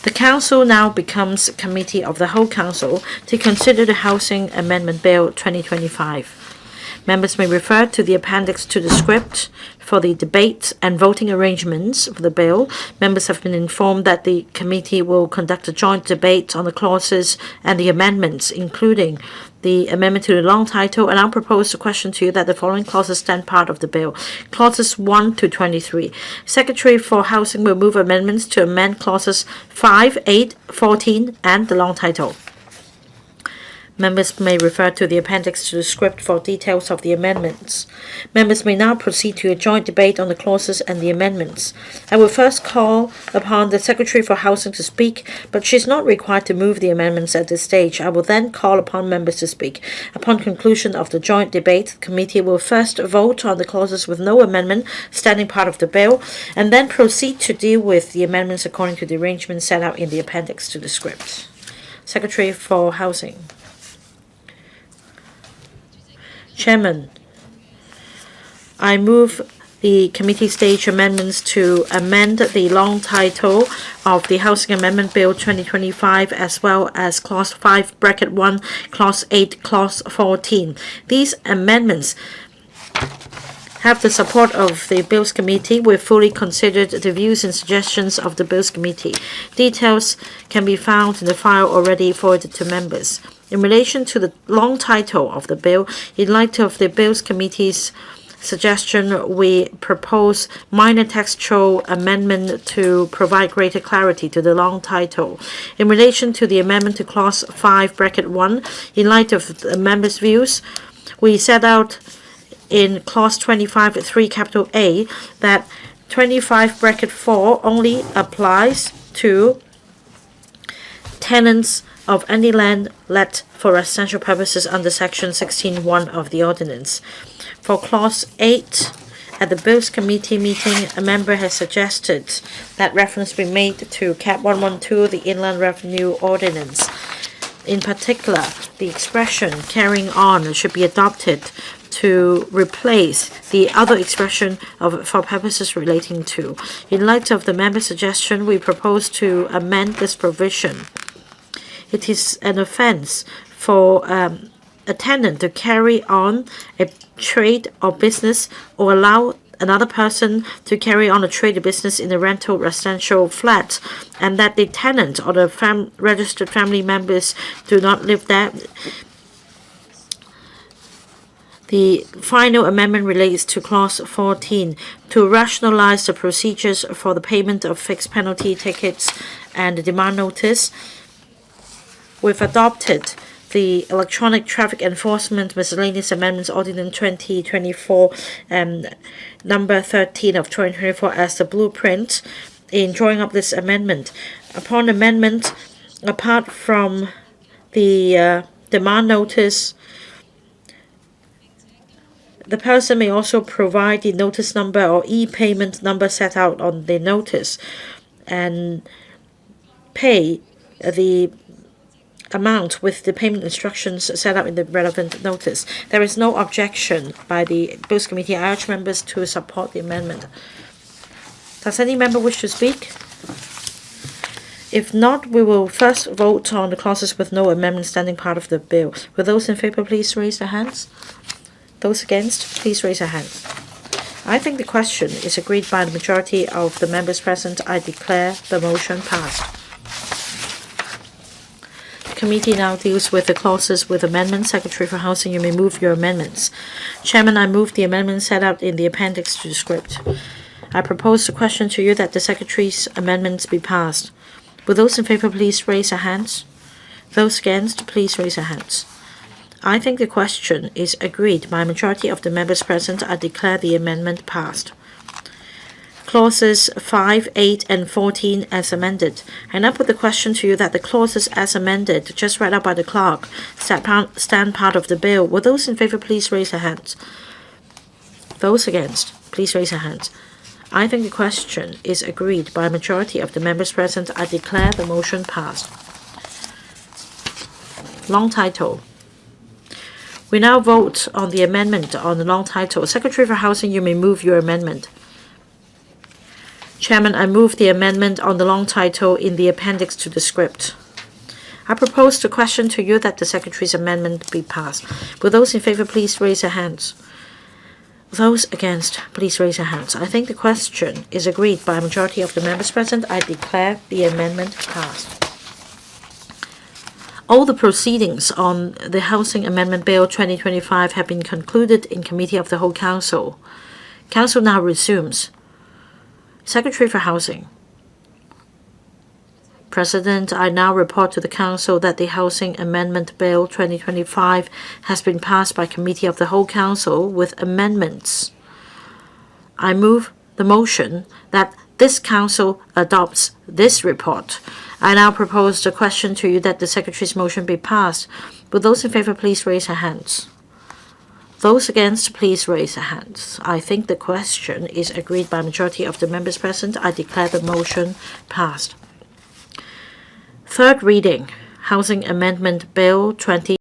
The Council now becomes a committee of the whole Council to consider the Housing Amendment Bill 2025. Members may refer to the appendix to the script for the debate and voting arrangements for the bill. Members have been informed that the committee will conduct a joint debate on the clauses and the amendments, including the amendment to the long title, and I'll propose a question to you that the following clauses stand part of the bill. Clauses 1 to 23. Secretary for Housing will move amendments to amend clauses 5, 8, 14, and the long title. Members may refer to the appendix to the script for details of the amendments. Members may now proceed to a joint debate on the clauses and the amendments. I will first call upon the Secretary for Housing to speak, but she is not required to move the amendments at this stage. I will then call upon members to speak. Upon conclusion of the joint debate, the committee will first vote on the clauses with no amendment standing part of the bill, and then proceed to deal with the amendments according to the arrangement set out in the appendix to the script. Secretary for Housing. Chairman, I move the committee stage amendments to amend the long title of the Housing Amendment Bill 2025 as well as Clause 5, Bracket 1, Clause 8, Clause 14. These amendments have the support of the Bills Committee. We've fully considered the views and suggestions of the Bills Committee. Details can be found in the file already forwarded to members. In relation to the long title of the bill, in light of the Bills Committee's suggestion, we propose minor textual amendment to provide greater clarity to the long title. In relation to the amendment to Clause 5, Bracket 1, in light of the members' views, we set out in Clause 25, 3, capital A, that 25, Bracket 4 only applies to tenants of any land let for residential purposes under Section 16(1) of the Ordinance. For Clause 8, at the Bills Committee meeting, a member has suggested that reference be made to Cap 112, the Inland Revenue Ordinance. In particular, the expression carrying on should be adopted to replace the other expression of for purposes relating to. In light of the member's suggestion, we propose to amend this provision. It is an offense for a tenant to carry on a trade or business or allow another person to carry on a trade or business in a rental residential flat, and that the tenant or the registered family members do not live there. The final amendment relates to Clause 14 to rationalize the procedures for the payment of fixed penalty tickets and the demand notice. We've adopted the Electronic Traffic Enforcement Miscellaneous Amendments Ordinance 2024 number 13 of 2024 as the blueprint in drawing up this amendment. Upon amendment, apart from the demand notice, the person may also provide the notice number or e-payment number set out on the notice and pay the amount with the payment instructions set out in the relevant notice. There is no objection by the Bills Committee. I urge members to support the amendment. Does any member wish to speak? If not, we will first vote on the clauses with no amendment standing part of the bill. Will those in favor please raise their hands? Those against, please raise their hands. I think the question is agreed by the majority of the members present. I declare the motion passed. The committee now deals with the clauses with amendments. Secretary for Housing, you may move your amendments. Chairman, I move the amendments set out in the appendix to the script. I propose the question to you that the Secretary's amendments be passed. Will those in favor please raise their hands? Those against, please raise their hands. I think the question is agreed by a majority of the members present. I declare the amendment passed. Clauses 5, 8, and 14 as amended. I now put the question to you that the clauses as amended, just read out by the clerk, stand part of the bill. Will those in favor please raise their hands? Those against, please raise their hands. I think the question is agreed by a majority of the members present. I declare the motion passed. Long title. We now vote on the amendment on the long title. Secretary for Housing, you may move your amendment. Chairman, I move the amendment on the long title in the appendix to the script. I propose the question to you that the Secretary's amendment be passed. Will those in favor please raise their hands? Those against, please raise their hands. I think the question is agreed by a majority of the members present. I declare the amendment passed. All the proceedings on the Housing Amendment Bill 2025 have been concluded in Committee of the Whole Council. Council now resumes. Secretary for Housing. President, I now report to the Council that the Housing Amendment Bill 2025 has been passed by Committee of the Whole Council with amendments. I move the motion that this Council adopts this report. I now propose the question to you that the Secretary's motion be passed. Will those in favor please raise their hands? Those against, please raise their hands. I think the question is agreed by a majority of the members present. I declare the motion passed. Third reading, Housing Amendment Bill 20